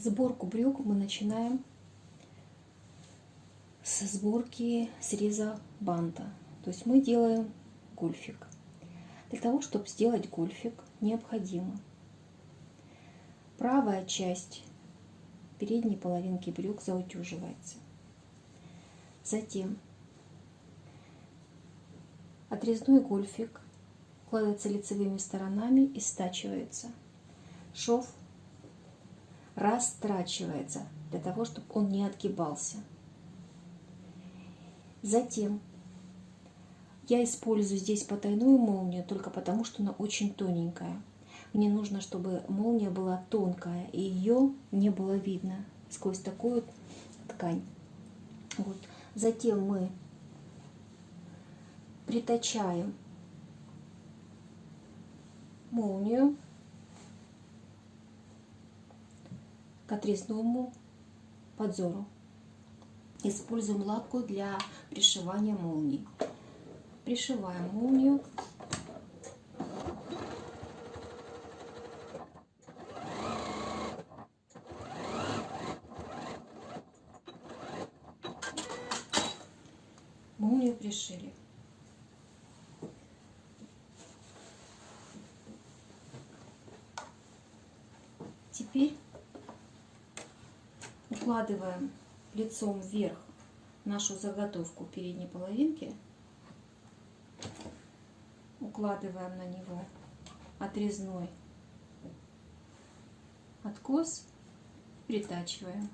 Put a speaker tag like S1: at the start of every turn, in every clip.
S1: Сборку брюк мы начинаем со сборки среза банта. То есть мы делаем гульфик. Для того, чтобы сделать гульфик, необходимо правая часть передней половинки брюк заутюживается. Затем отрезной гульфик кладется лицевыми сторонами и стачивается. Шов растрачивается для того, чтобы он не отгибался. Затем я использую здесь потайную молнию только потому, что она очень тоненькая. Мне нужно, чтобы молния была тонкая, и ее не было видно сквозь такую ткань. Вот. Затем мы притачаем молнию к отрезному подзору. Используем лапку для пришивания молний. Пришиваем молнию. Молнию пришили. Теперь укладываем лицом вверх нашу заготовку передней половинки, укладываем на него отрезной откос, притачиваем.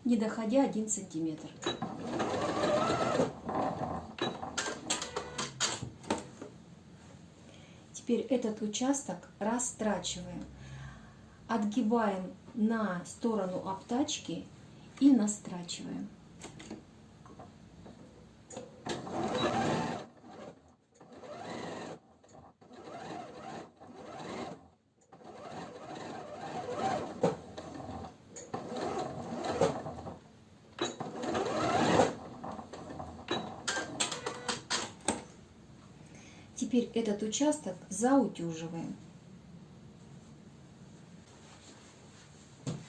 S1: Не доходя 1 сантиметр. Теперь этот участок растрачиваем, отгибаем на сторону обтачки и настрачиваем. Теперь этот участок заутюживаем.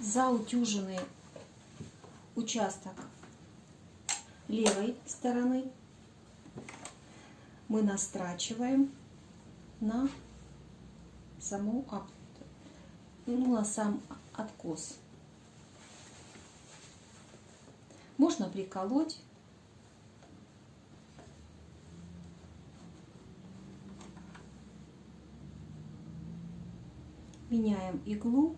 S1: Заутюженный участок левой стороны мы настрачиваем на сам откос. Можно приколоть. Меняем иглу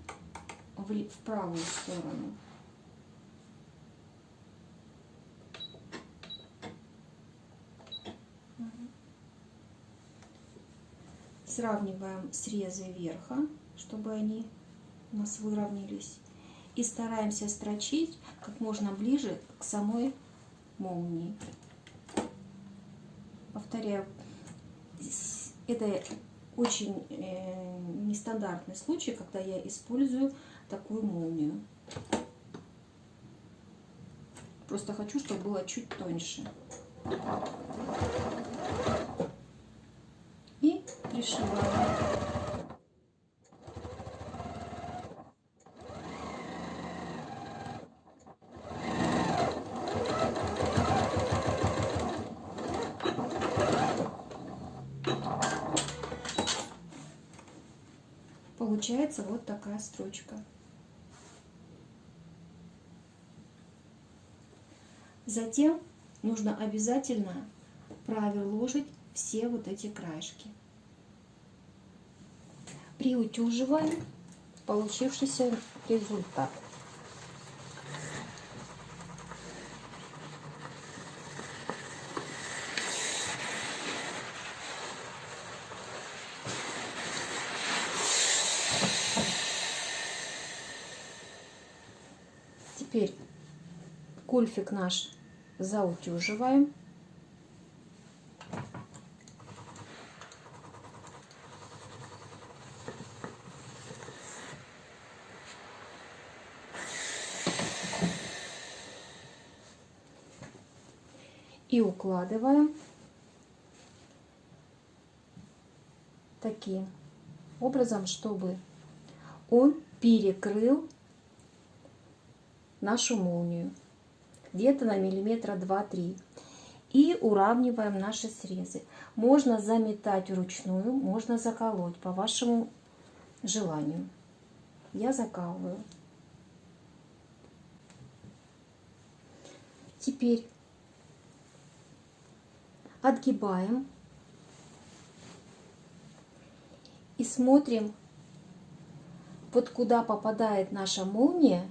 S1: в правую сторону. Сравниваем срезы верха, чтобы они у нас выровнялись. И стараемся строчить как можно ближе к самой молнии. Повторяю, это очень нестандартный случай, когда я использую такую молнию. Просто хочу, чтобы было чуть тоньше. И пришиваем. Получается вот такая строчка. Затем нужно обязательно проверложить все вот эти краешки. Приутюживаем получившийся результат. Теперь гульфик наш заутюживаем. И укладываем таким образом, чтобы он перекрыл нашу молнию где-то на миллиметра 2-3. И уравниваем наши срезы. Можно заметать вручную, можно заколоть по вашему желанию. Я закалываю. Теперь отгибаем и смотрим, вот куда попадает наша молния,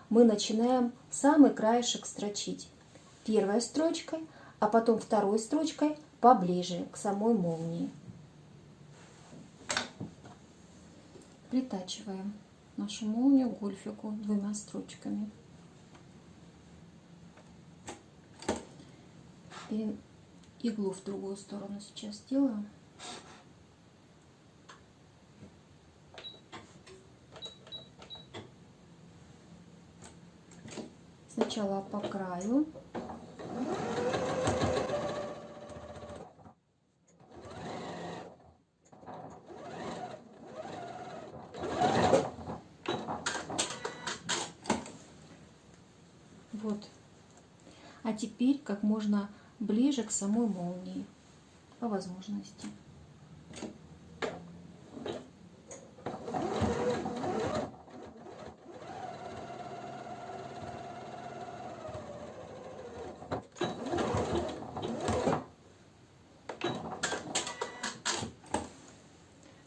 S1: мы начинаем самый краешек строчить. Первой строчкой, а потом второй строчкой поближе к самой молнии. Притачиваем нашу молнию к гульфику 2 строчками. Иглу в другую сторону сейчас делаю. Сначала по краю. Вот. А теперь как можно ближе к самой молнии, по возможности.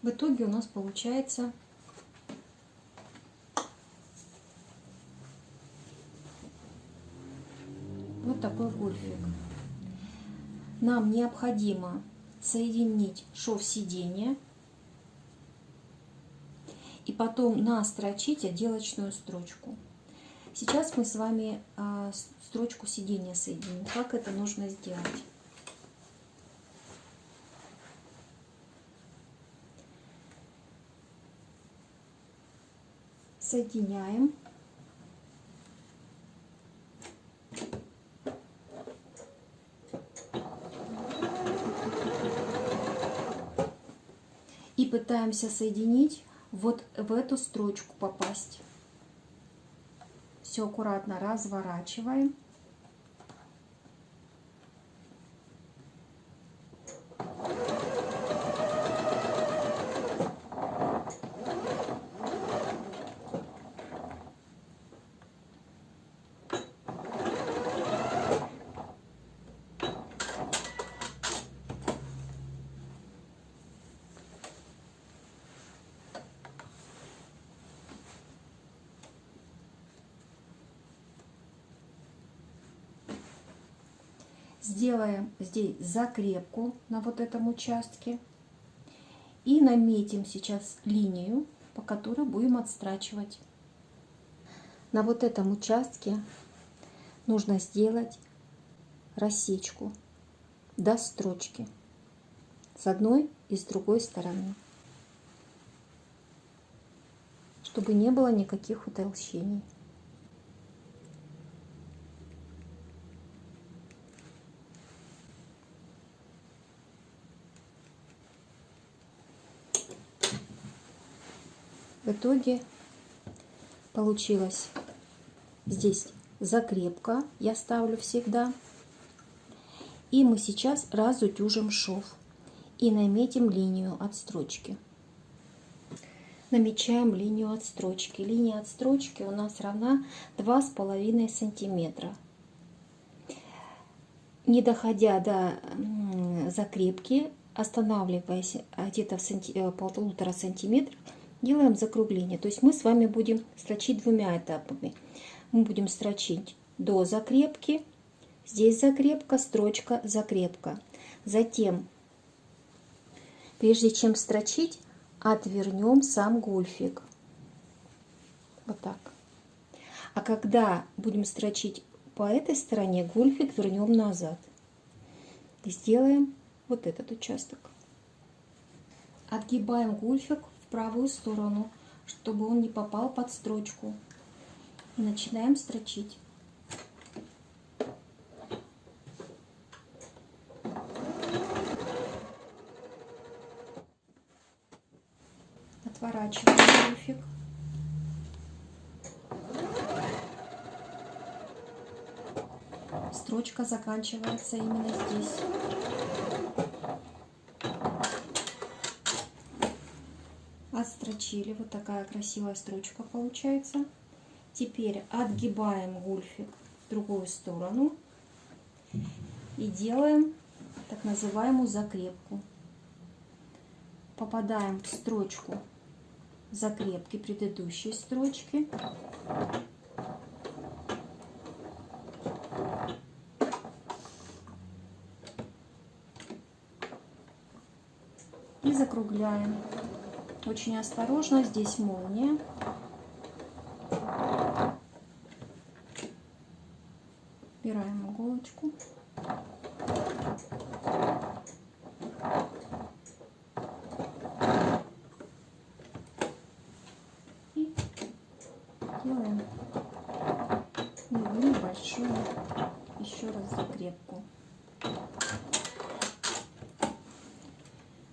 S1: В итоге у нас получается вот такой гульфик. Нам необходимо соединить шов сиденья и потом настрочить отделочную строчку. Сейчас мы с вами строчку сиденья соединим. Как это нужно сделать? Соединяем. И пытаемся соединить вот в эту строчку попасть. Все аккуратно разворачиваем. Сделаем здесь закрепку на вот этом участке и наметим сейчас линию, по которой будем отстрачивать. На вот этом участке нужно сделать рассечку до строчки с одной и с другой стороны, чтобы не было никаких утолщений. В итоге получилось здесь закрепка, я ставлю всегда. И мы сейчас разутюжим шов и наметим линию от строчки. Намечаем линию от строчки. Линия от строчки у нас равна 2,5 сантиметра. Не доходя до закрепки, останавливаясь где-то в 1,5 сантиметра, делаем закругление. То есть мы с вами будем строчить 2 этапами. Мы будем строчить до закрепки. Здесь закрепка, строчка, закрепка. Затем, прежде чем строчить, отвернем сам гульфик. Вот так. А когда будем строчить по этой стороне, гульфик вернем назад. И сделаем вот этот участок. Отгибаем гульфик в правую сторону, чтобы он не попал под строчку. И начинаем строчить. Отворачиваем гульфик. Строчка заканчивается именно здесь. Отстрочили. Вот такая красивая строчка получается. Теперь отгибаем гульфик в другую сторону и делаем так называемую закрепку. Попадаем в строчку закрепки предыдущей строчки. И закругляем. Очень осторожно, здесь молния. Убираем иголочку. И делаем небольшую еще раз закрепку.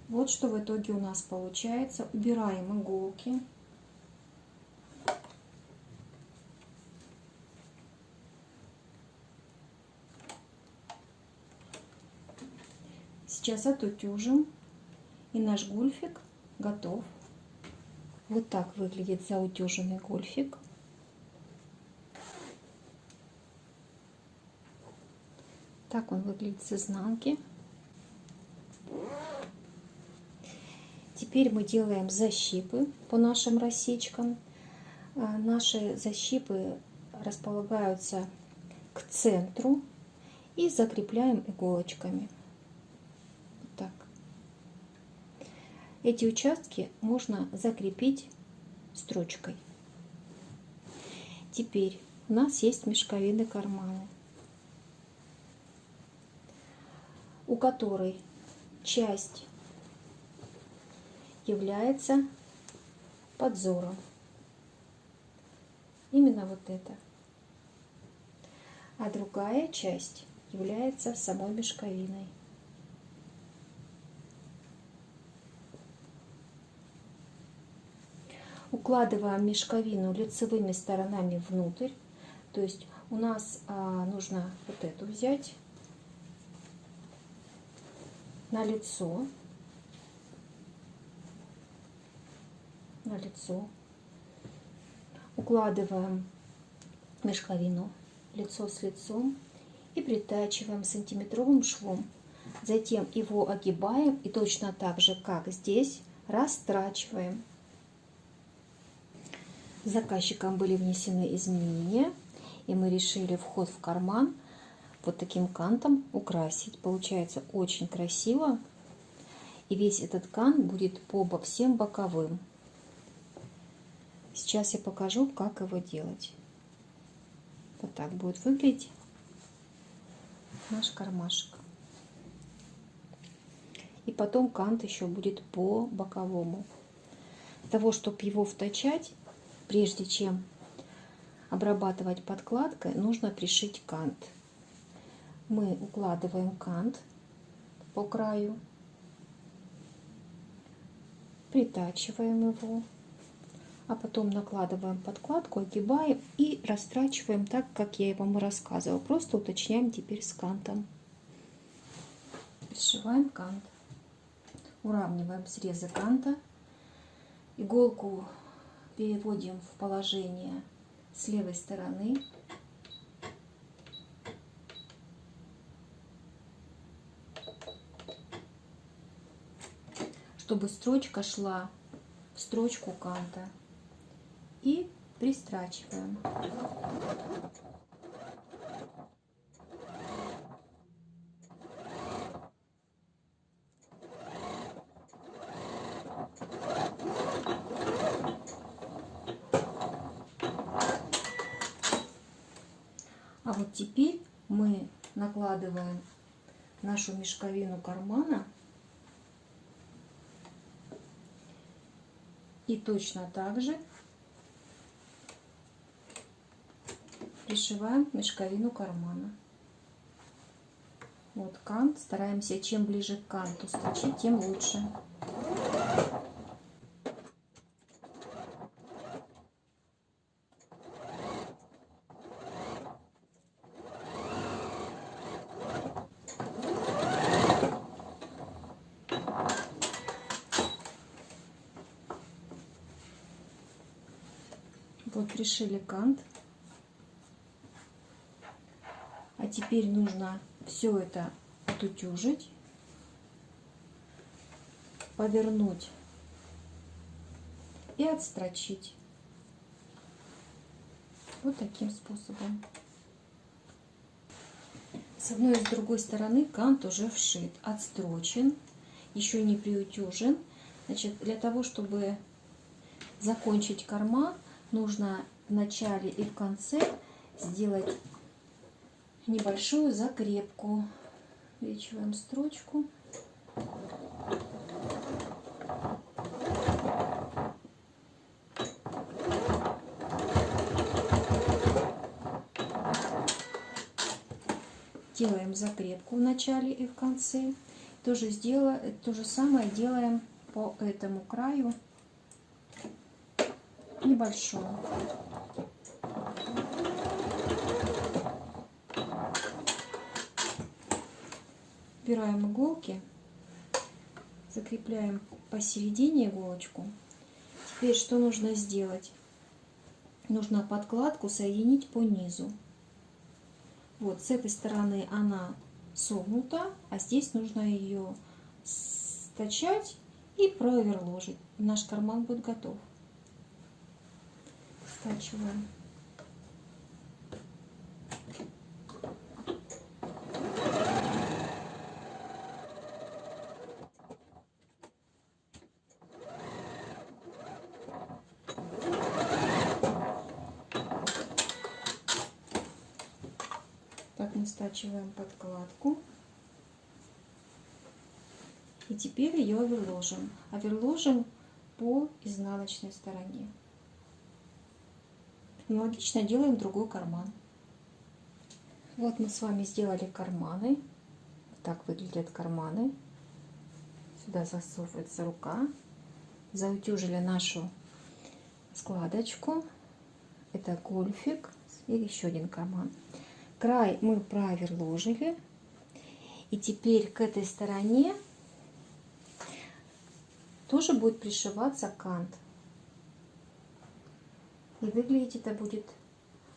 S1: Вот что в итоге у нас получается. Убираем иголки. Сейчас отутюжим, и наш гульфик готов. Вот так выглядит заутюженный гульфик. Так он выглядит с изнанки. Теперь мы делаем защипы по нашим рассечкам. Наши защипы располагаются к центру и закрепляем иголочками. Вот так. Эти участки можно закрепить строчкой. Теперь у нас есть мешковины карманы, у которой часть является подзором. Именно вот это. А другая часть является самой мешковиной. Укладываем мешковину лицевыми сторонами внутрь. То есть у нас нужно вот эту взять на лицо. Укладываем мешковину лицо с лицом и притачиваем сантиметровым швом. Затем его огибаем и точно так же, как здесь, растрачиваем. Заказчиком были внесены изменения, и мы решили вход в карман вот таким кантом украсить. Получается очень красиво, и весь этот кант будет по всем боковым. Сейчас я покажу, как его делать. Вот так будет выглядеть наш кармашек. И потом кант еще будет по боковому. Для того, чтобы его втачать, прежде чем обрабатывать подкладкой, нужно пришить кант. Мы укладываем кант по краю, притачиваем его, а потом накладываем подкладку, огибаем и растрачиваем так, как я вам и рассказывала. Просто уточняем теперь с кантом. Пришиваем кант. Уравниваем срезы канта. Иголку переводим в положение с левой стороны. Чтобы строчка шла в строчку канта. И пристрачиваем. А вот теперь мы накладываем нашу мешковину кармана и точно так же пришиваем мешковину кармана. Вот кант. Стараемся, чем ближе к канту строчить, тем лучше. Вот пришили кант. А теперь нужно все это отутюжить, повернуть и отстрочить. Вот таким способом. С одной и с другой стороны кант уже вшит, отстрочен, еще не приутюжен. Значит, для того, чтобы закончить карман, нужно в начале и в конце сделать небольшую закрепку. Увеличиваем строчку. Делаем закрепку в начале и в конце. То же самое делаем по этому краю небольшую. Убираем иголки, закрепляем посередине иголочку. Теперь что нужно сделать? Нужно подкладку соединить по низу. Вот с этой стороны она согнута, а здесь нужно ее стачать и проверложить. Наш карман будет готов. Стачиваем. Так мы стачиваем подкладку. И теперь ее оверложим. Оверложим по изнаночной стороне. Аналогично делаем другой карман. Вот мы с вами сделали карманы. Так выглядят карманы. Сюда засовывается рука. Заутюжили нашу складочку. Это гольфик. И еще один карман. Край мы проверложили. И теперь к этой стороне тоже будет пришиваться кант. И выглядеть это будет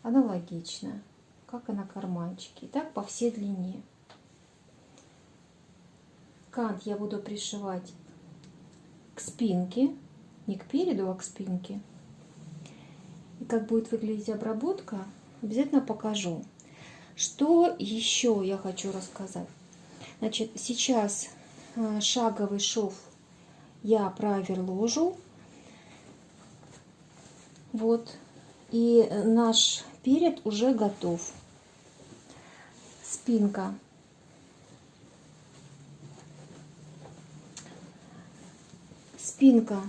S1: аналогично, как и на карманчике. И так по всей длине. Кант я буду пришивать к спинке, не к переду, а к спинке. И как будет выглядеть обработка, обязательно покажу. Что еще я хочу рассказать? Значит, сейчас шаговый шов я проверложу. Вот. И наш перед уже готов. Спинка. Спинка.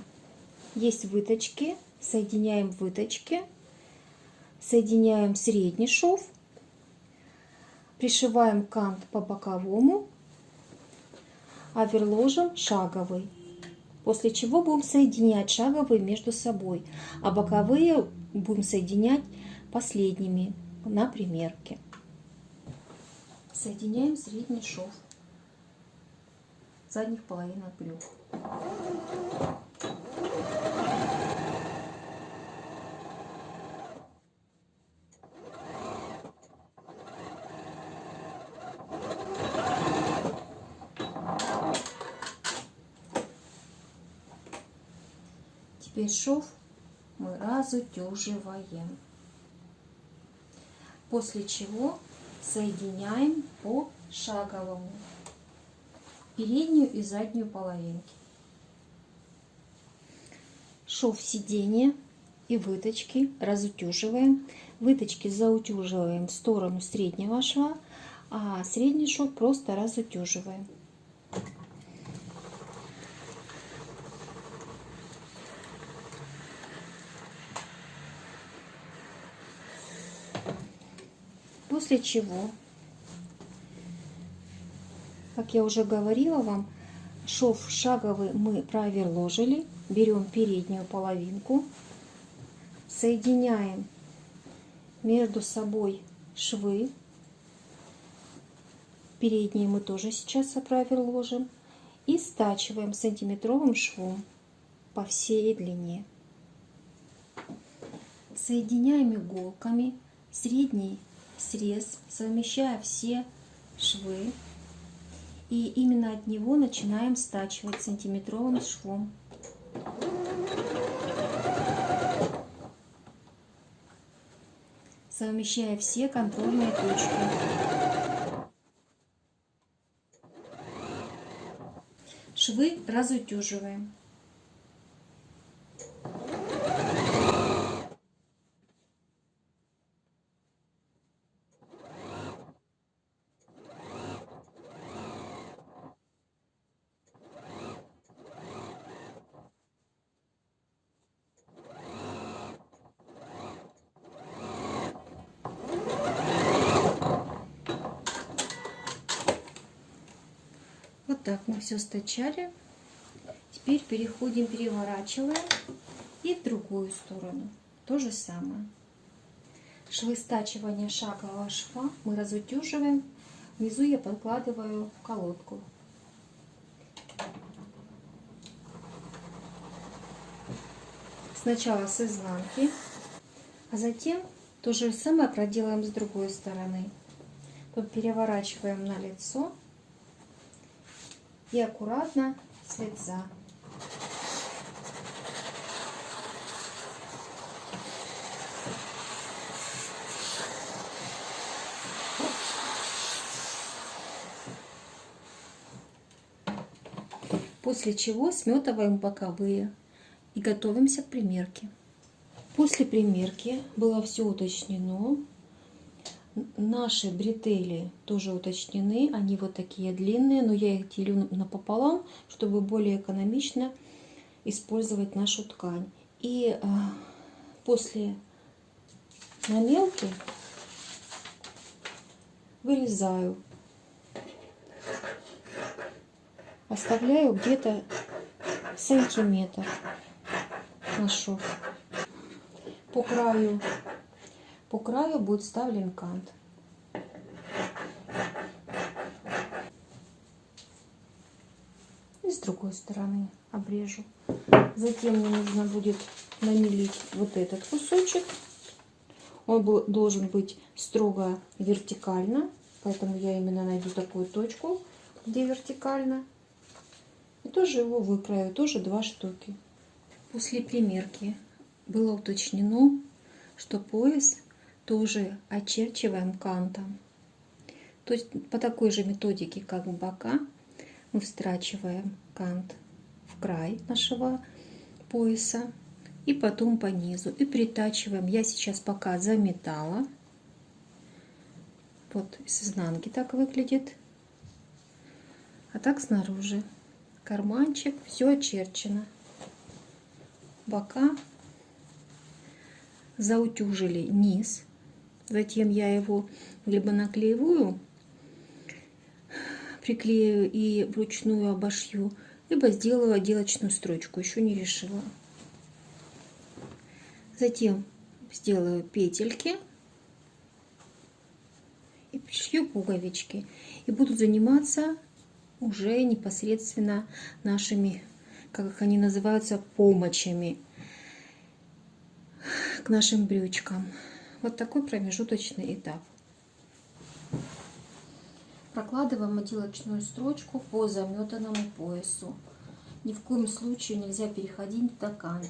S1: Есть выточки. Соединяем выточки. Соединяем средний шов. Пришиваем кант по боковому. Оверложим шаговый. После чего будем соединять шаговые между собой, а боковые будем соединять последними на примерке. Соединяем средний шов задних половинок брюк. Теперь шов мы разутюживаем, после чего соединяем по шаговому переднюю и заднюю половинки. Шов сиденья и выточки разутюживаем. Выточки заутюживаем в сторону среднего шва, а средний шов просто разутюживаем. После чего, как я уже говорила вам, шов шаговый мы проверложили. Берем переднюю половинку, соединяем между собой швы. Передние мы тоже сейчас проверложим. И стачиваем сантиметровым швом по всей длине. Соединяем иголками средний срез, совмещая все швы. И именно от него начинаем стачивать сантиметровым швом. Совмещая все контрольные точки. Швы разутюживаем. Вот так мы все стачали. Теперь переходим, переворачиваем и в другую сторону. То же самое. Швы стачивания шагового шва мы разутюживаем. Внизу я подкладываю колодку. Сначала с изнанки, а затем то же самое проделаем с другой стороны. Тут переворачиваем на лицо и аккуратно с лица. После чего сметываем боковые и готовимся к примерке. После примерки было все уточнено. Наши бретели тоже уточнены, они вот такие длинные, но я их делю напополам, чтобы более экономично использовать нашу ткань. И после намелки вырезаю, оставляю где-то сантиметр на шов. По краю будет вставлен кант. И с другой стороны обрежу. Затем мне нужно будет намелить вот этот кусочек. Он должен быть строго вертикально, поэтому я именно найду такую точку, где вертикально. И тоже его выкрою, тоже 2 штуки. После примерки было уточнено, что пояс тоже очерчиваем кантом. То есть по такой же методике, как в бока, мы встрачиваем кант в край нашего пояса и потом по низу. И притачиваем. Я сейчас пока заметала. Вот с изнанки так выглядит. А так снаружи. Карманчик, все очерчено. Бока заутюжили низ. Затем я его либо наклеиваю, приклею и вручную обошью, либо сделаю отделочную строчку, еще не решила. Затем сделаю петельки и пришью пуговички. И буду заниматься уже непосредственно нашими, как они называются, помочами к нашим брючкам. Вот такой промежуточный этап. Прокладываем отделочную строчку по заметанному поясу. Ни в коем случае нельзя переходить до канта.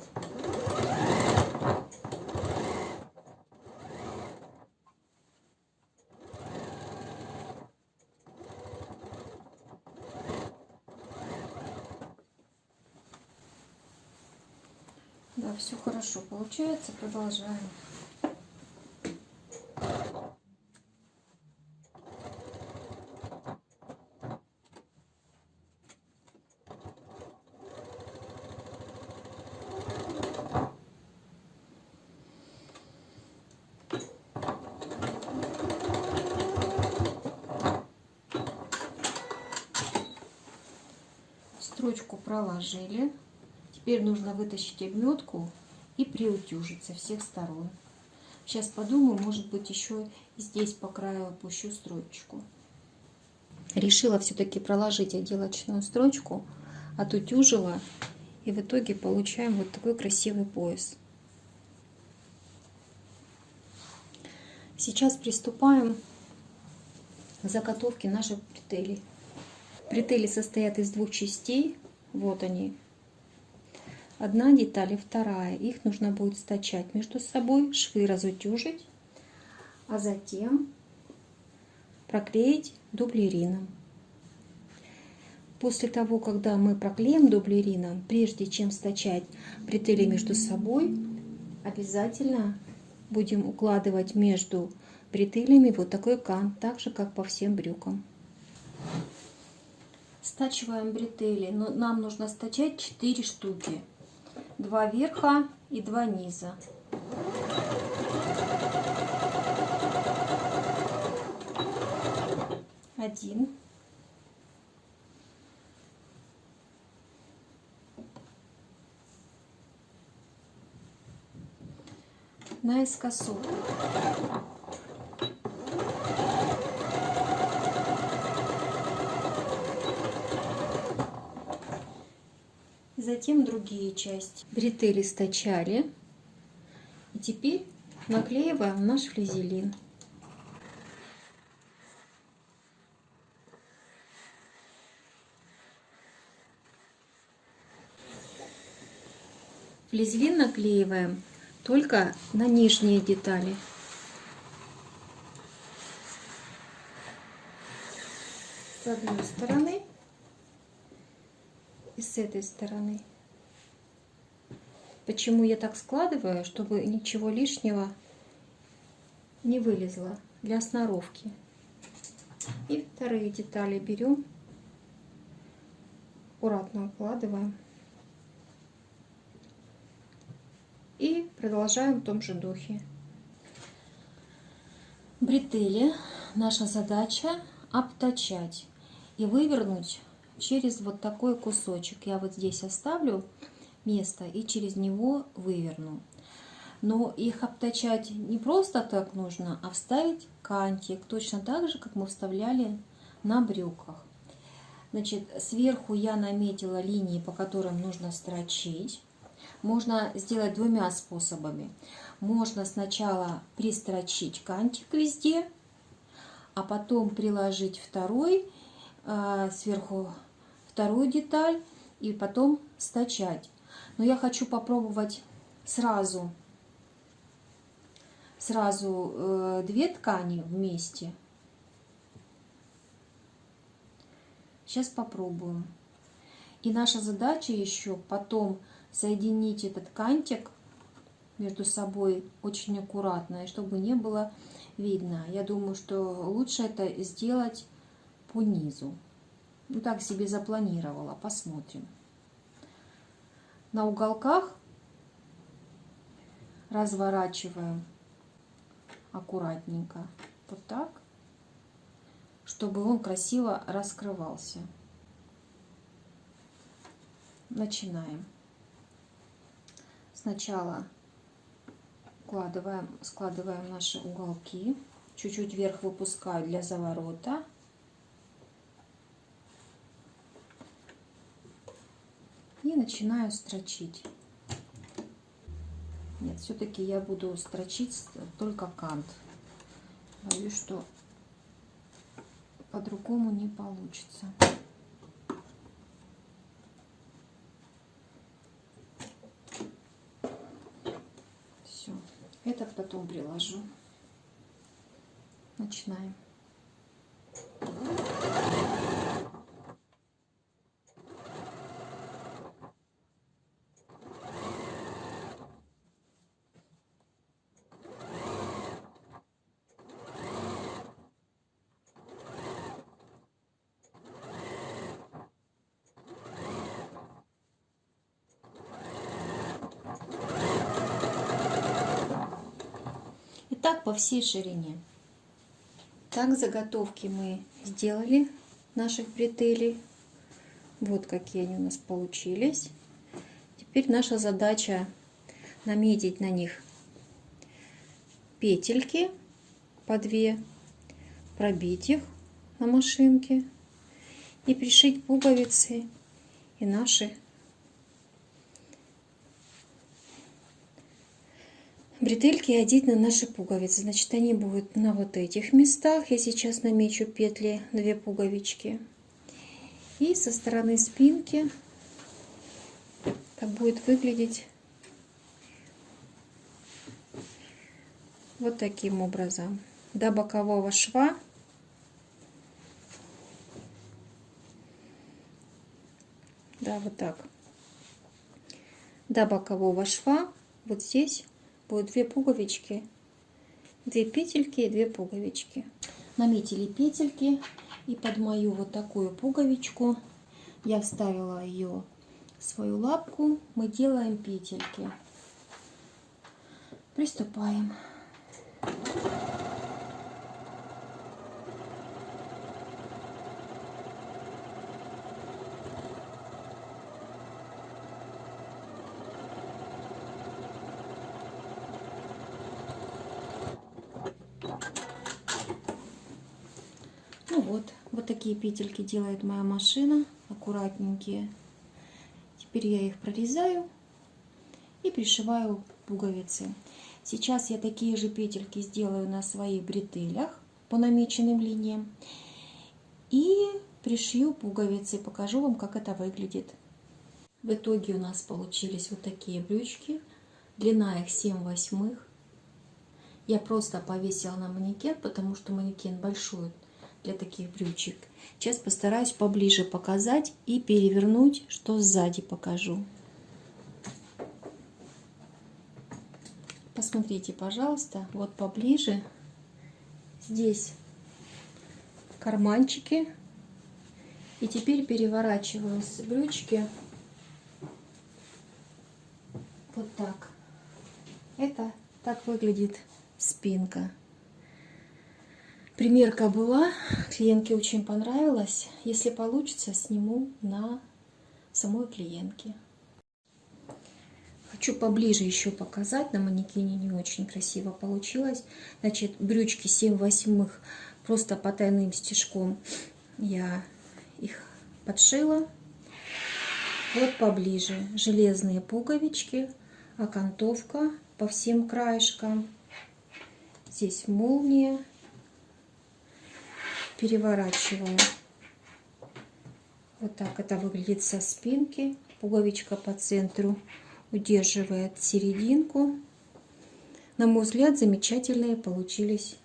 S1: Да, все хорошо получается. Продолжаем. Строчку проложили. Теперь нужно вытащить обметку и приутюжить со всех сторон. Сейчас подумаю, может быть, еще здесь по краю опущу строчку. Решила все-таки проложить отделочную строчку, отутюжила, и в итоге получаем вот такой красивый пояс. Сейчас приступаем к заготовке наших бретелей. Бретели состоят из двух частей. Вот они. Одна деталь и вторая. Их нужно будет стачать между собой, швы разутюжить, а затем проклеить дублерином. После того, когда мы проклеим дублерином, прежде чем стачать бретели между собой, обязательно будем укладывать между бретелями вот такой кант, так же как по всем брюкам. Стачиваем бретели, но нам нужно стачать 4 штуки. 2 верха и 2 низа. Один. Наискосок. Затем другие части. Бретели стачали. И теперь наклеиваем наш флизелин. Флизелин наклеиваем только на нижние детали. С одной стороны и с этой стороны. Почему я так складываю? Чтобы ничего лишнего не вылезло для сноровки. И вторые детали берем, аккуратно укладываем. И продолжаем в том же духе. Бретели наша задача обтачать и вывернуть через вот такой кусочек. Я вот здесь оставлю место и через него выверну. Но их обтачать не просто так нужно, а вставить кантик, точно так же, как мы вставляли на брюках. Значит, сверху я наметила линии, по которым нужно строчить. Можно сделать двумя способами. Можно сначала пристрочить кантик везде, а потом приложить второй, сверху вторую деталь и потом стачать. Но я хочу попробовать сразу две ткани вместе. Сейчас попробуем. И наша задача еще потом соединить этот кантик между собой очень аккуратно, и чтобы не было видно. Я думаю, что лучше это сделать по низу. Ну, так себе запланировала. Посмотрим. На уголках разворачиваем аккуратненько. Вот так. Чтобы он красиво раскрывался. Начинаем. Сначала складываем наши уголки. Чуть-чуть вверх выпускаю для заворота. И начинаю строчить. Нет, все-таки я буду строчить только кант. Боюсь, что по-другому не получится. Все, этот потом приложу. Начинаем. Так по всей ширине. Так заготовки мы сделали наших бретелей. Вот какие они у нас получились. Теперь наша задача наметить на них петельки по 2, пробить их на машинке и пришить пуговицы и наши бретельки одеть на наши пуговицы. Значит, они будут на вот этих местах. Я сейчас намечу петли, 2 пуговички. И со стороны спинки так будет выглядеть вот таким образом. До бокового шва вот так. До бокового шва вот здесь будет 2 пуговички, 2 петельки и 2 пуговички. Наметили петельки, и под мою вот такую пуговичку я вставила ее в свою лапку. Мы делаем петельки. Приступаем. Ну вот такие петельки делает моя машина, аккуратненькие. Теперь я их прорезаю и пришиваю пуговицы. Сейчас я такие же петельки сделаю на своих бретелях по намеченным линиям и пришью пуговицы. Покажу вам, как это выглядит. В итоге у нас получились вот такие брючки. Длина их 7/8. Я просто повесила на манекен, потому что манекен большой для таких брючек. Сейчас постараюсь поближе показать и перевернуть, что сзади покажу. Посмотрите, пожалуйста, вот поближе. Здесь карманчики. И теперь переворачиваю с брючки вот так. Это так выглядит спинка. Примерка была, клиентке очень понравилась. Если получится, сниму на самой клиентке. Хочу поближе еще показать. На манекене не очень красиво получилось. Значит, брючки 7/8 просто потайным стежком я их подшила. Вот поближе железные пуговички, окантовка по всем краешкам. Здесь молния. Переворачиваю. Вот так это выглядит со спинки. Пуговичка по центру удерживает серединку. На мой взгляд, замечательные получились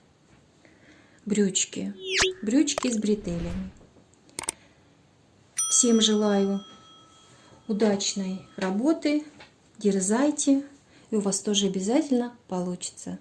S1: брючки. Брючки с бретелями. Всем желаю удачной работы. Дерзайте, и у вас тоже обязательно получится.